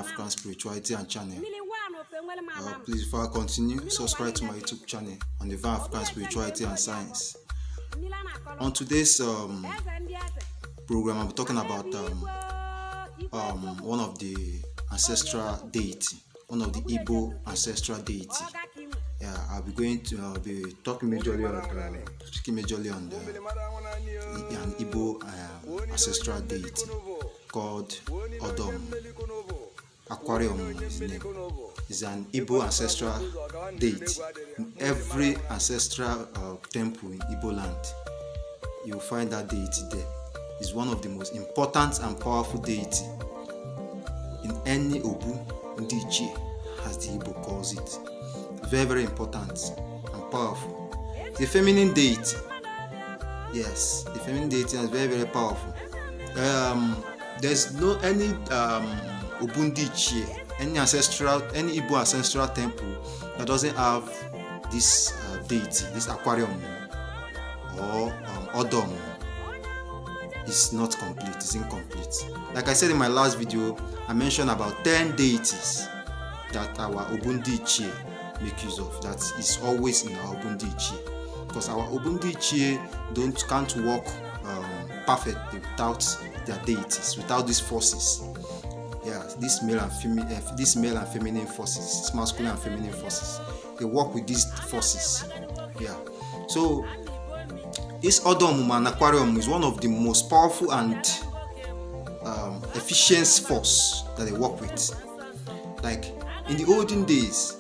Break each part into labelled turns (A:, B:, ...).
A: African Spirituality and channel. Please, before I continue, subscribe to my YouTube channel on the Van African Spirituality and Science. On today's program, I'll be talking about one of the ancestral deity, one of the Igbo ancestral deity. Yeah, I'll be going to be talking majorly on an Igbo ancestral deity called Odom. Aquarium is his name. Is an Igbo ancestral deity. In every ancestral temple in Igbo land, you will find that deity there. It's one of the most important and powerful deity in any Obu Ndiche, as the Igbo calls it. Very, very important and powerful. The feminine deity. Yes, the feminine deity is very, very powerful. There's no any Obu Ndiche, any Igbo ancestral temple that doesn't have this deity, this aquarium or Odom. It's not complete, it's incomplete. Like I said in my last video, I mentioned about 10 deities that our Obu Ndiche make use of. That is always in our Obu Ndiche, because our Obu Ndiche can't work perfectly without their deities, without these forces. Yeah, these male and feminine forces, these masculine and feminine forces, they work with these forces. Yeah, so this Odom and Aquarium is one of the most powerful and efficient force that they work with. Like in the olden days,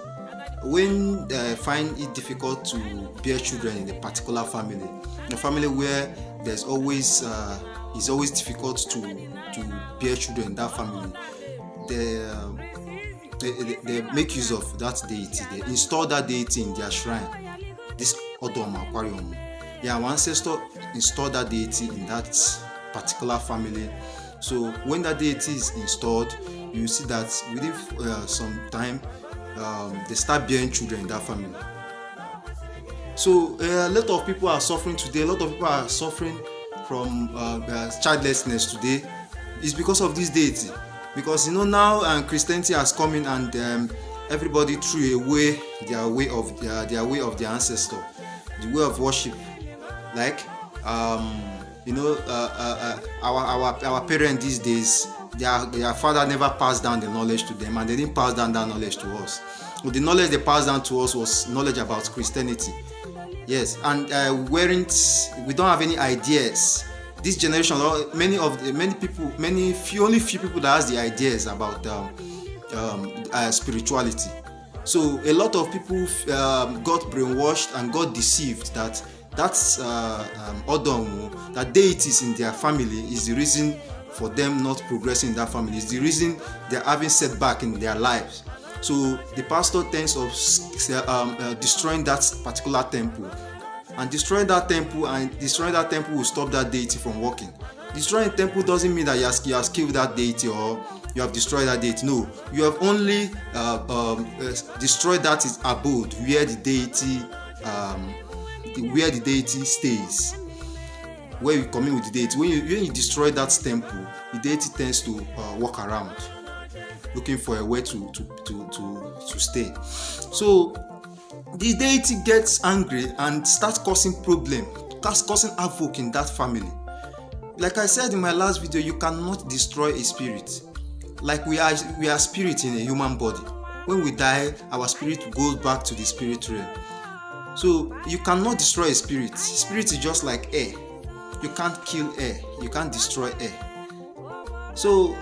A: when they find it difficult to bear children in a particular family, a family where there's always it's always difficult to bear children in that family, they make use of that deity. They install that deity in their shrine, this Odom Aquarium. Yeah, our ancestor installed that deity in that particular family. So when that deity is installed, you see that within some time, they start bearing children in that family. So a lot of people are suffering today. A lot of people are suffering from childlessness today. It's because of this deity. Because now Christianity has come in and everybody threw away their way of their ancestor, the way of worship. Like our parents these days, their father never passed down the knowledge to them, and they didn't pass down that knowledge to us. But the knowledge they passed down to us was knowledge about Christianity. Yes, and we don't have any ideas. This generation, only few people that has the ideas about spirituality. So a lot of people got brainwashed and got deceived that Odom, that deities in their family, is the reason for them not progressing in that family. Is the reason they're having setback in their lives. So the pastor tends of destroying that particular temple, and destroying that temple will stop that deity from working. Destroying the temple doesn't mean that you have killed that deity or you have destroyed that deity. No, you have only destroyed that abode where the deity stays, where you commune with the deity. When you destroy that temple, the deity tends to walk around looking for a way to stay. So the deity gets angry and starts causing havoc in that family. Like I said in my last video, you cannot destroy a spirit. Like we are spirit in a human body. When we die, our spirit goes back to the spirit realm. So you cannot destroy a spirit. Spirit is just like air. You can't kill air. You can't destroy air. So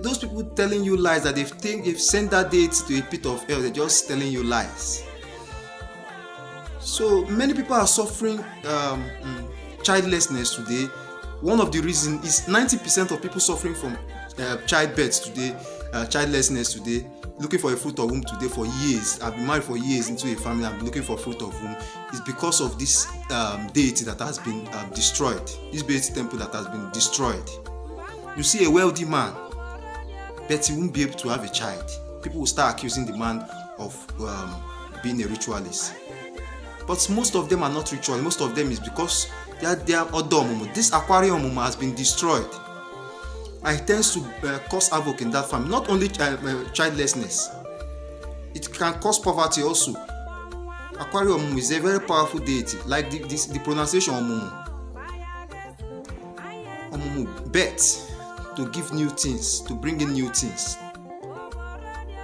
A: those people telling you lies that they've sent that deity to a pit of hell, they're just telling you lies. So many people are suffering childlessness today. One of the reasons is 90% of people suffering from childbirth today, childlessness today, looking for a fruit of womb today for years. I've been married for years into a family. I'm looking for fruit of womb. It's because of this deity that has been destroyed. This deity temple that has been destroyed. You see a wealthy man, but he won't be able to have a child. People will start accusing the man of being a ritualist. But most of them are not ritual. Most of them is because they are Odom. This aquarium has been destroyed. and it tends to cause havoc in that family. Not only childlessness, it can cause poverty also. Aquarium is a very powerful deity, like the pronunciation Omumu. Omumu, bet, to give new things, to bring in new things,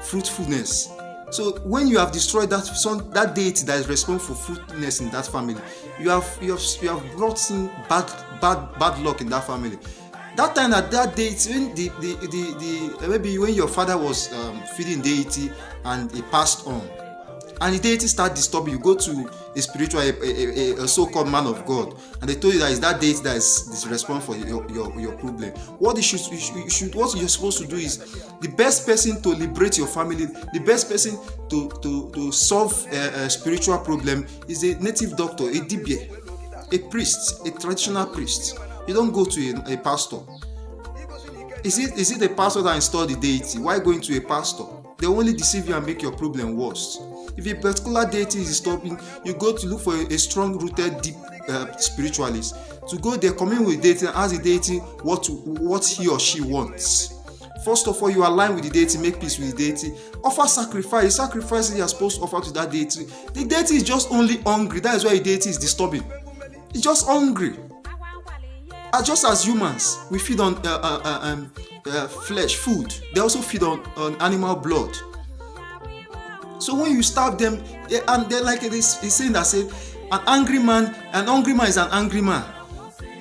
A: fruitfulness. So when you have destroyed that deity that is responsible for fruitfulness in that family, you have brought in bad luck in that family. That time that deity, when maybe when your father was feeding deity and he passed on, and the deity start disturbing, you go to a spiritual, a so-called man of God, and they told you that it's that deity that is responsible for your problem. What you're supposed to do is, the best person to liberate your family, the best person to solve a spiritual problem is a native doctor, a dibia, a priest, a traditional priest. You don't go to a pastor. Is it a pastor that installed the deity? Why going to a pastor? They only deceive you and make your problem worse. If a particular deity is disturbing, you go to look for a strong-rooted, deep spiritualist to go there, commune with the deity, and ask the deity what he or she wants. First of all, you align with the deity, make peace with the deity, offer sacrifice. Sacrifices you are supposed to offer to that deity. The deity is just only hungry. That is why the deity is disturbing. It's just hungry. Just as humans, we feed on flesh, food. They also feed on animal blood. So when you starve them, and they're like this saying that said, an hungry man is an angry man.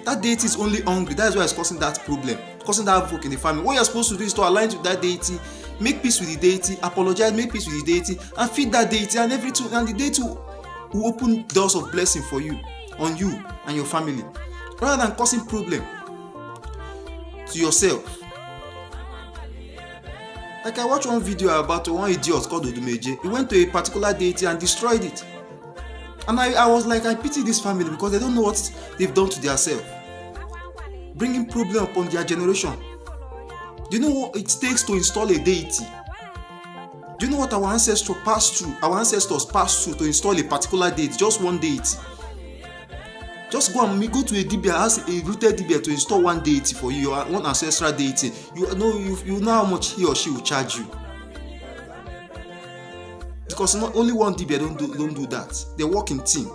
A: That deity is only hungry. That's why it's causing that problem, causing that havoc in the family. What you're supposed to do is to align to that deity, make peace with the deity, apologize, make peace with the deity, and feed that deity, and everything, and the deity will open doors of blessing for you, on you and your family, rather than causing problem to yourself. Like I watched one video about one idiot called Odumeje. He went to a particular deity and destroyed it. And I was like, I pity this family because they don't know what they've done to themselves. Bringing problem upon their generation. Do you know what it takes to install a deity? Do you know what our ancestors passed through? Our ancestors passed through to install a particular deity, just one deity. Just go to a dibia, ask a rooted dibia to install one deity for you, one ancestral deity. You know how much he or she will charge you. Because not only one dibia don't do that. They work in team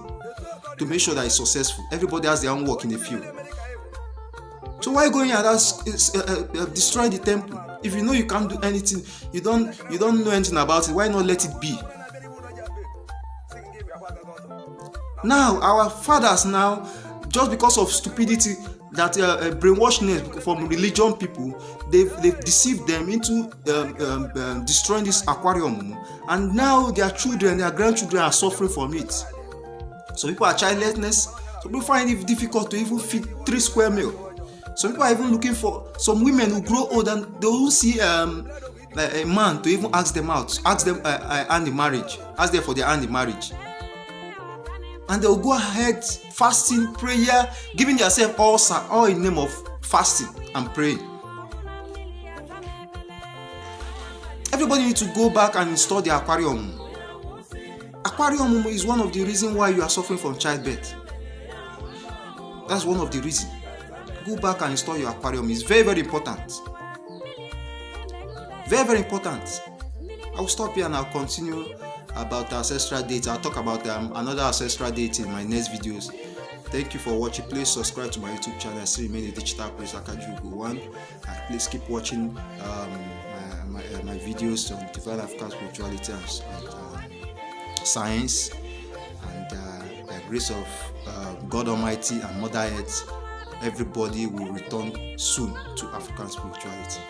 A: to make sure that it's successful. Everybody has their own work in the field. So why going and destroy the temple? If you know you can't do anything, you don't know anything about it, why not let it be? Now our fathers just because of stupidity, that brainwashedness from religion people, they've deceived them into destroying this aquarium, and now their children, their grandchildren are suffering from it. Some people are childlessness. Some people find it difficult to even feed 3 square meals. Some people are even looking for some women who grow old and they will see a man to even ask them hand in marriage, ask them for their hand in marriage. And they'll go ahead fasting, prayer, giving themselves all in the name of fasting and praying. Everybody needs to go back and install the aquarium. Aquarium is one of the reasons why you are suffering from childbirth. That's one of the reasons. Go back and install your aquarium. It's very, very important. Very, very important. I'll stop here and I'll continue about ancestral dates. I'll talk about another ancestral date in my next videos. Thank you for watching. Please subscribe to my YouTube channel. I still remain a digital priest, Akajugo1. Please keep watching my videos on divine African spirituality and science, and by the grace of God Almighty and Mother Earth, everybody will return soon to African spirituality.